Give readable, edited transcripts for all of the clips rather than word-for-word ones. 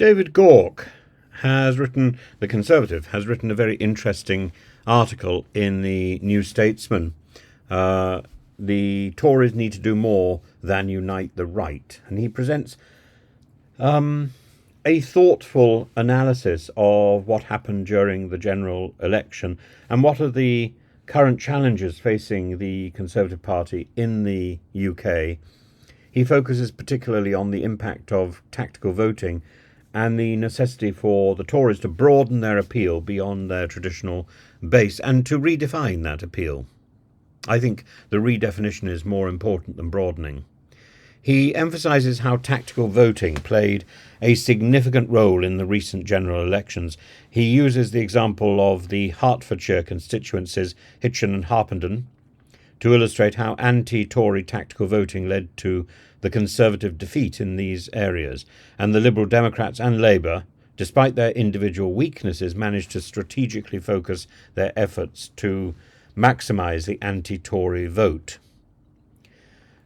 David Gauke the Conservative, has written a very interesting article in the New Statesman. The Tories need to do more than unite the right. And he presents a thoughtful analysis of what happened during the general election and what are the current challenges facing the Conservative Party in the UK. He focuses particularly on the impact of tactical voting and the necessity for the Tories to broaden their appeal beyond their traditional base and to redefine that appeal. I think the redefinition is more important than broadening. He emphasises how tactical voting played a significant role in the recent general elections. He uses the example of the Hertfordshire constituencies, Hitchin and Harpenden, to illustrate how anti-Tory tactical voting led to the Conservative defeat in these areas, and the Liberal Democrats and Labour, despite their individual weaknesses, managed to strategically focus their efforts to maximise the anti-Tory vote.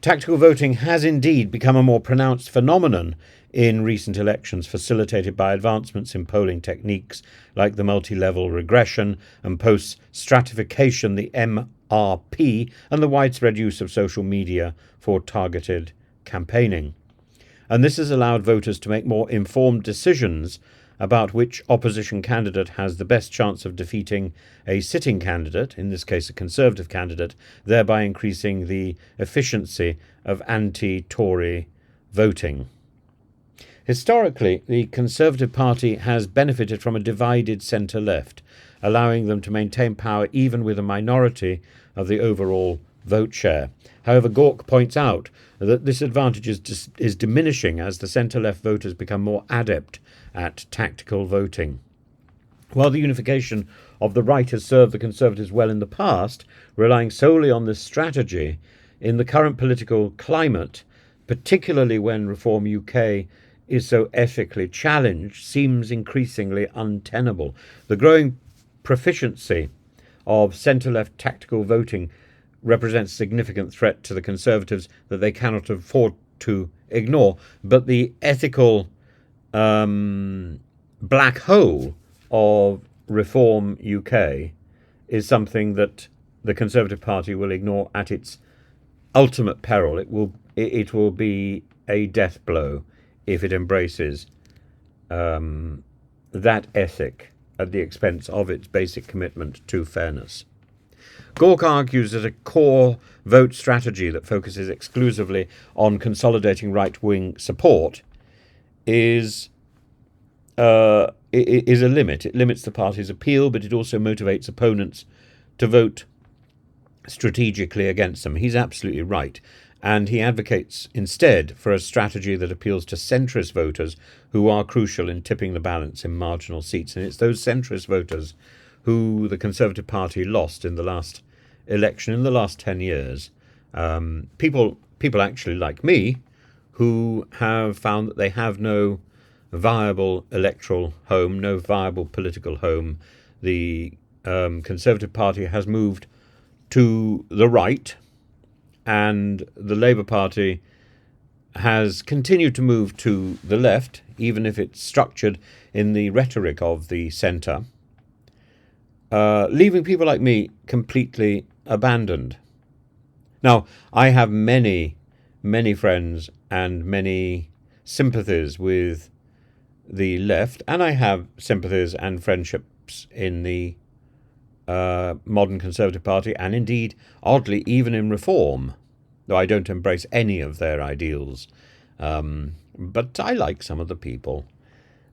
Tactical voting has indeed become a more pronounced phenomenon in recent elections, facilitated by advancements in polling techniques like the multi-level regression and post-stratification, the MRP, and the widespread use of social media for targeted campaigning. And this has allowed voters to make more informed decisions about which opposition candidate has the best chance of defeating a sitting candidate, in this case a Conservative candidate, thereby increasing the efficiency of anti-Tory voting. Historically, the Conservative Party has benefited from a divided centre-left, allowing them to maintain power even with a minority of the overall vote share. However, Gauke points out that this advantage is diminishing as the centre-left voters become more adept at tactical voting. While the unification of the right has served the Conservatives well in the past, relying solely on this strategy in the current political climate, particularly when Reform UK is so ethically challenged, seems increasingly untenable. The growing proficiency of centre-left tactical voting represents a significant threat to the Conservatives that they cannot afford to ignore. But the ethical black hole of Reform UK is something that the Conservative Party will ignore at its ultimate peril. It will be a death blow if it embraces that ethic at the expense of its basic commitment to fairness. Gauke argues that a core vote strategy that focuses exclusively on consolidating right-wing support is a limit. It limits the party's appeal, but it also motivates opponents to vote strategically against them. He's absolutely right. And he advocates instead for a strategy that appeals to centrist voters who are crucial in tipping the balance in marginal seats. And it's those centrist voters who the Conservative Party lost in the last election, in the last 10 years. People actually like me who have found that they have no viable electoral home, no viable political home. The Conservative Party has moved to the right, and the Labour Party has continued to move to the left, even if it's structured in the rhetoric of the centre, leaving people like me completely abandoned. Now, I have many, many friends and many sympathies with the left, and I have sympathies and friendships in the modern Conservative Party, and indeed, oddly, even in Reform, though I don't embrace any of their ideals. But I like some of the people.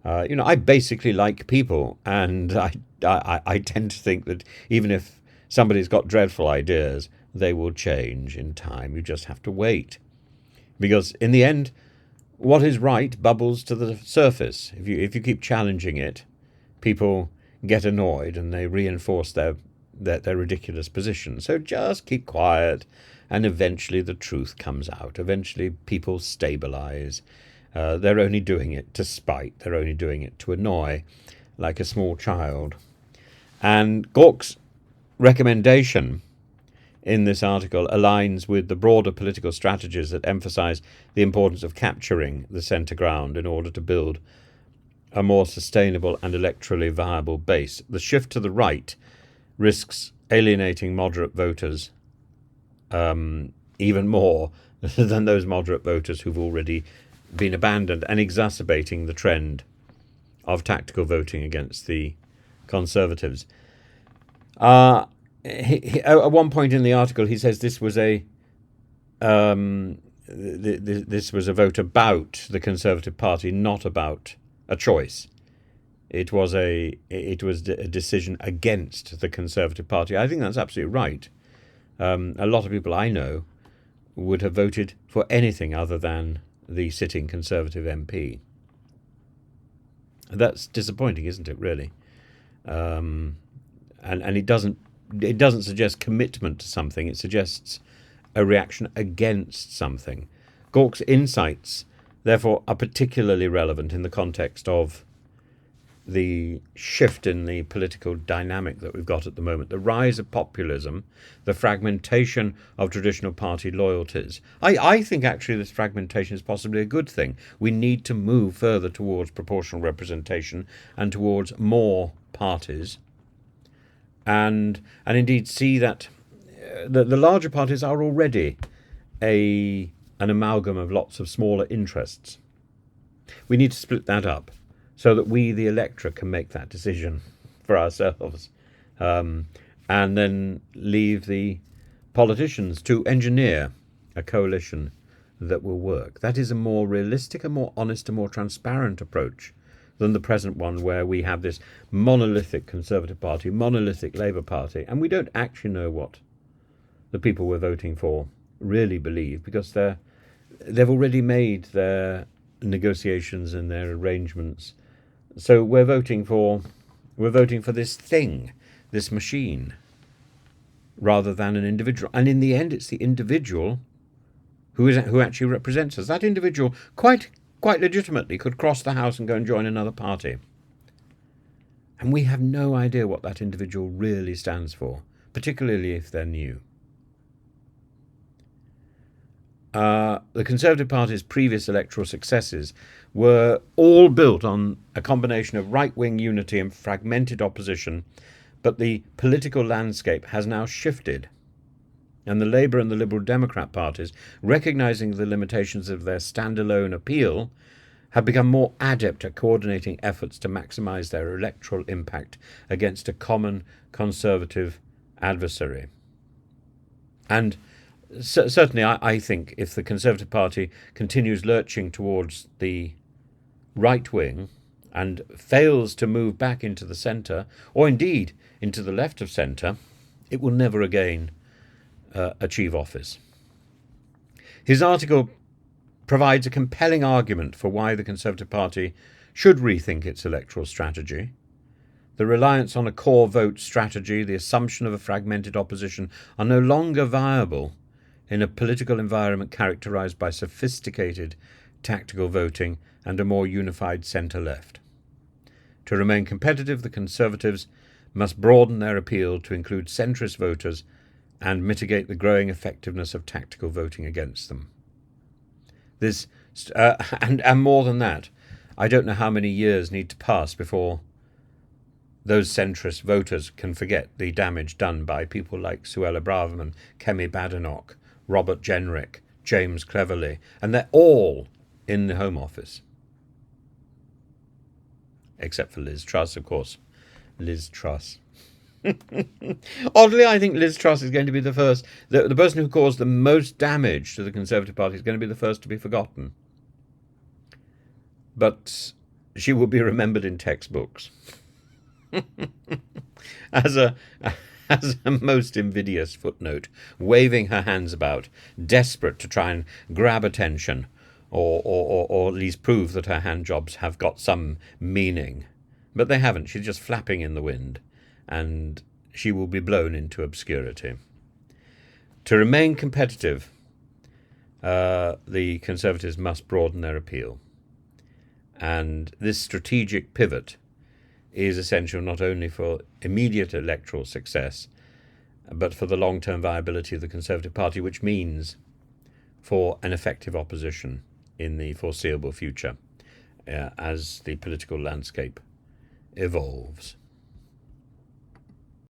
I basically like people, and I tend to think that even if somebody's got dreadful ideas, they will change in time. You just have to wait. Because in the end, what is right bubbles to the surface. If you keep challenging it, people get annoyed and they reinforce their ridiculous position. So just keep quiet, and eventually the truth comes out. Eventually people stabilise. They're only doing it to spite. They're only doing it to annoy, like a small child. And Gauke's recommendation in this article aligns with the broader political strategies that emphasise the importance of capturing the centre ground in order to build a more sustainable and electorally viable base. The shift to the right risks alienating moderate voters even more than those moderate voters who've already been abandoned, and exacerbating the trend of tactical voting against the Conservatives. At one point in the article, he says this was a this was a vote about the Conservative Party, not about a choice. It was a decision against the Conservative Party. I think that's absolutely right. A lot of people I know would have voted for anything other than the sitting Conservative MP. That's disappointing, isn't it? Really, and it doesn't suggest commitment to something. It suggests a reaction against something. Gauke's insights, therefore, are particularly relevant in the context of the shift in the political dynamic that we've got at the moment, the rise of populism, the fragmentation of traditional party loyalties. I think actually this fragmentation is possibly a good thing. We need to move further towards proportional representation and towards more parties, and indeed see that the larger parties are already an amalgam of lots of smaller interests. We need to split that up, so that we, the electorate, can make that decision for ourselves, and then leave the politicians to engineer a coalition that will work. That is a more realistic, a more honest, a more transparent approach than the present one, where we have this monolithic Conservative Party, monolithic Labour Party, and we don't actually know what the people we're voting for really believe, because they've already made their negotiations and their arrangements. So we're voting for this thing, this machine, rather than an individual. And in the end, it's the individual who actually represents us. That individual quite legitimately could cross the house and go and join another party. And we have no idea what that individual really stands for, particularly if they're new. The Conservative Party's previous electoral successes were all built on a combination of right-wing unity and fragmented opposition, but the political landscape has now shifted, and the Labour and the Liberal Democrat parties, recognising the limitations of their standalone appeal, have become more adept at coordinating efforts to maximise their electoral impact against a common Conservative adversary. And certainly, I think if the Conservative Party continues lurching towards the right wing and fails to move back into the centre, or indeed into the left of centre, it will never again achieve office. His article provides a compelling argument for why the Conservative Party should rethink its electoral strategy. The reliance on a core vote strategy, the assumption of a fragmented opposition, are no longer viable in a political environment characterised by sophisticated tactical voting and a more unified centre-left. To remain competitive, the Conservatives must broaden their appeal to include centrist voters and mitigate the growing effectiveness of tactical voting against them. This, and more than that, I don't know how many years need to pass before those centrist voters can forget the damage done by people like Suella Braverman, Kemi Badenoch, Robert Jenrick, James Cleverly, and they're all in the Home Office. Except for Liz Truss, of course. Liz Truss. Oddly, I think Liz Truss is going to be the first. The person who caused the most damage to the Conservative Party is going to be the first to be forgotten. But she will be remembered in textbooks as a most invidious footnote, waving her hands about, desperate to try and grab attention, or at least prove that her hand jobs have got some meaning. But they haven't. She's just flapping in the wind, and she will be blown into obscurity. To remain competitive, the Conservatives must broaden their appeal. And this strategic pivot is essential not only for immediate electoral success, but for the long-term viability of the Conservative Party, which means for an effective opposition in the foreseeable future. as the political landscape evolves.